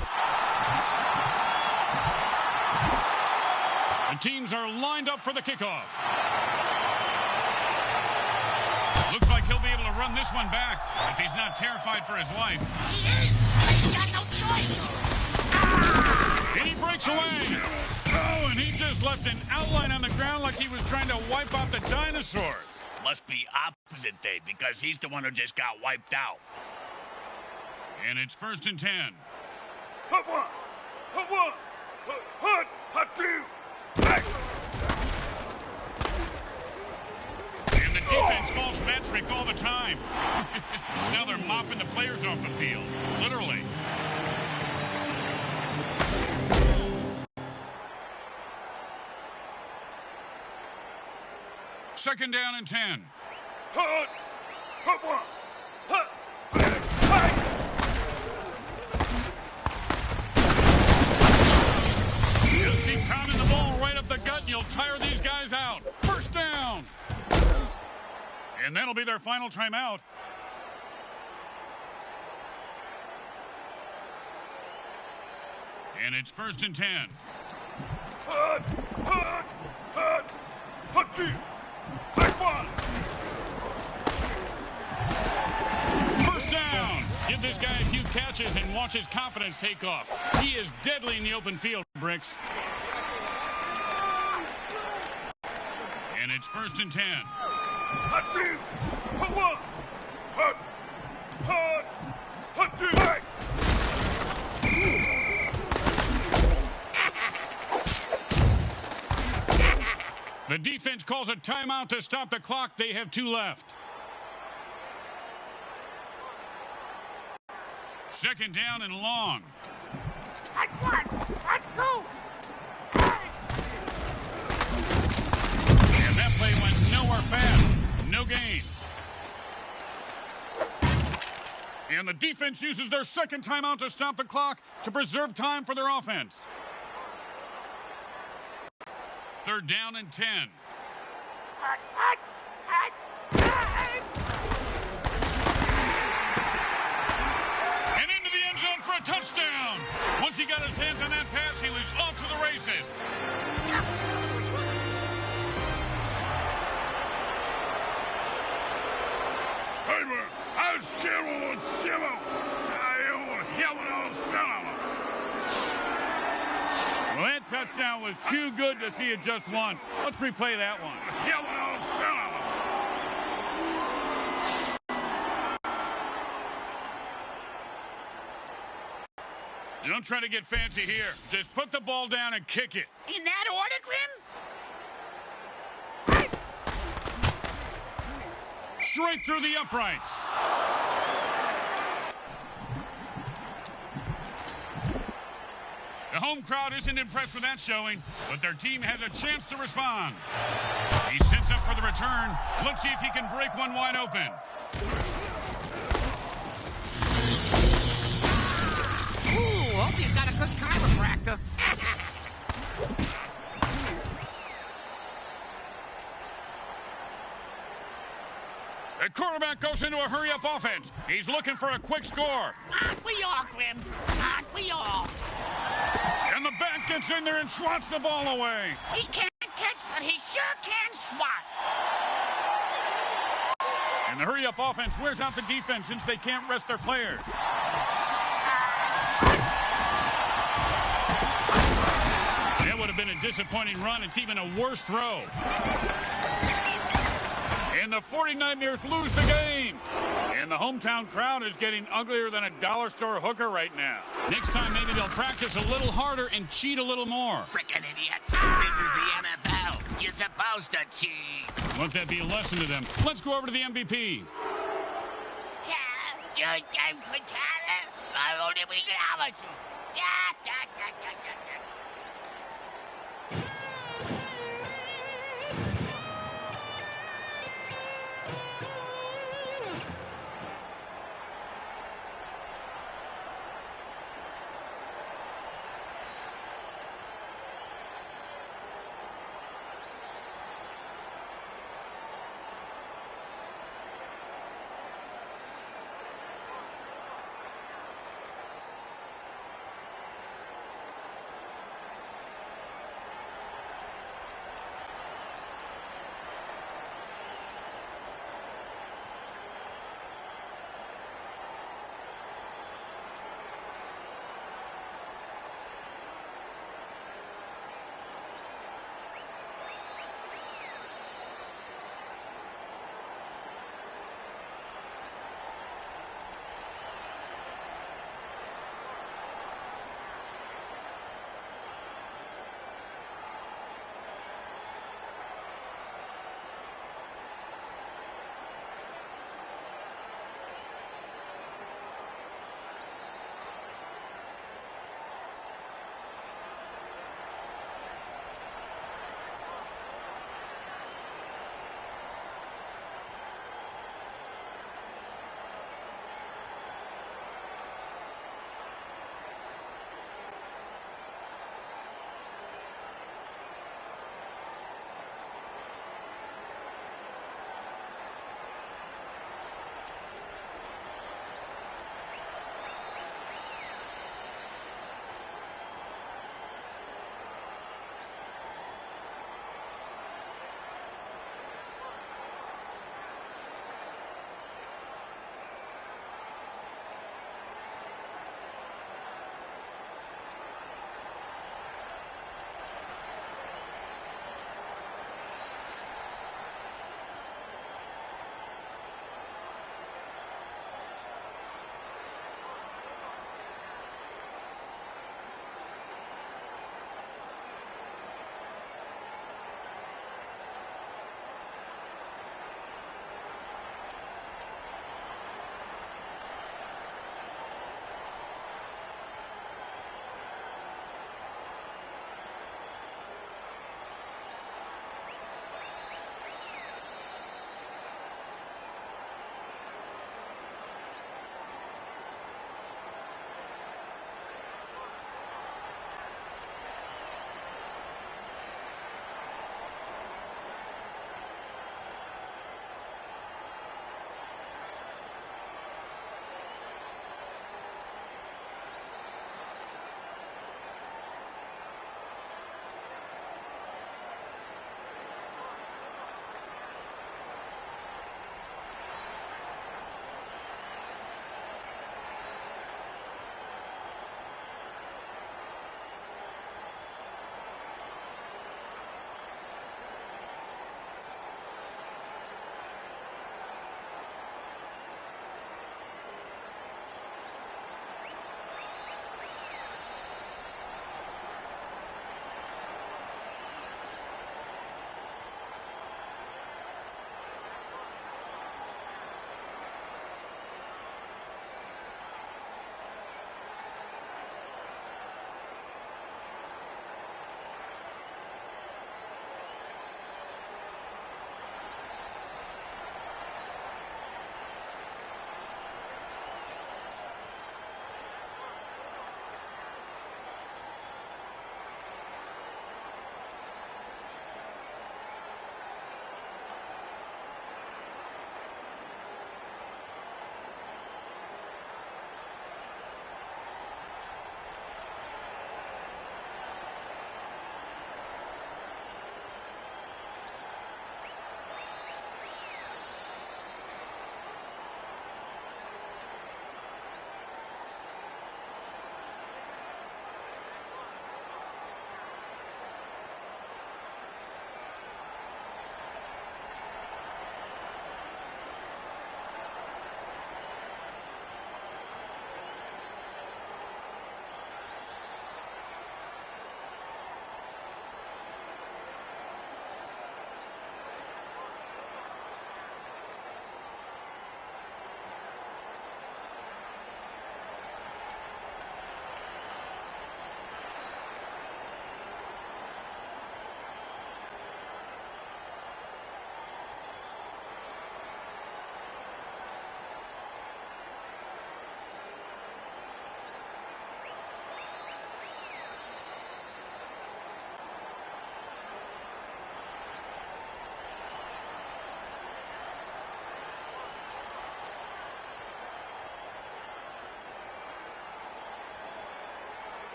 The teams are lined up for the kickoff. Looks like he'll be able to run this one back if he's not terrified for his wife. He is! He's got no choice! And he breaks away. Oh, and he just left an outline on the ground like he was trying to wipe out the dinosaurs. Must be opposite day because he's the one who just got wiped out. And it's 1st and 10. Hot one! Hot one! Hot! Hot two! Back! And the defense falls for that trick all the time. Now they're mopping the players off the field. Literally. Second down and 10. Hot! Hot one! Hot! Hot! They'll tire these guys out. First down. And that'll be their final timeout. And it's 1st and 10. Hut, hut, hut, hut, two, back one. First down. Give this guy a few catches and watch his confidence take off. He is deadly in the open field, Bricks. And it's 1st and 10. Hut, two, hut, one, hut, hut, hut, two, back. The defense calls a timeout to stop the clock. They have 2 left. 2nd down and long. Hut one, hut two. And that play went nowhere fast. No gain. And the defense uses their 2nd timeout to stop the clock to preserve time for their offense. 3rd down and 10. Hut, hut, hut, hut. And into the end zone for a touchdown. Once he got his hands on that pass, he was off to the races. Hey, man, I was scared of Shimmo. I own helmet on Salama. Well, that touchdown was too good to see it just once. Let's replay that one. Helmet on Salama. Don't try to get fancy here. Just put the ball down and kick it. In that order, Grim? Straight through the uprights. The home crowd isn't impressed with that showing, but their team has a chance to respond. He sets up for the return. Let's see if he can break one wide open. Ooh, hope he's got a good chiropractor. The quarterback goes into a hurry-up offense. He's looking for a quick score. Aren't we all, Grim? Aren't we all? And the back gets in there and swats the ball away. He can't catch, but he sure can swat. And the hurry-up offense wears out the defense since they can't rest their players. That would have been a disappointing run. It's even a worse throw. And the 49ers lose the game. And the hometown crowd is getting uglier than a dollar store hooker right now. Next time, maybe they'll practice a little harder and cheat a little more. Frickin' idiots. This is the NFL. You're supposed to cheat. Let that be a lesson to them. Let's go over to the MVP.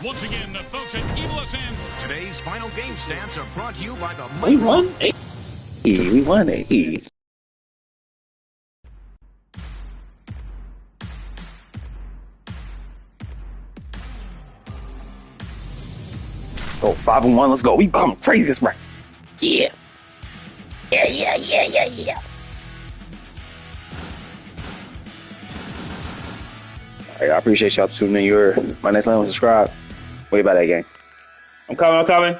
Once again, the folks at Evil SM. Today's final game stats are brought to you by the... We won. Hey, we won. Hey. Let's go 5-1. Let's go. We bomb crazy this right. Yeah. Yeah. All right, I appreciate y'all tuning in. My next line was subscribe. Wait about that game. I'm coming.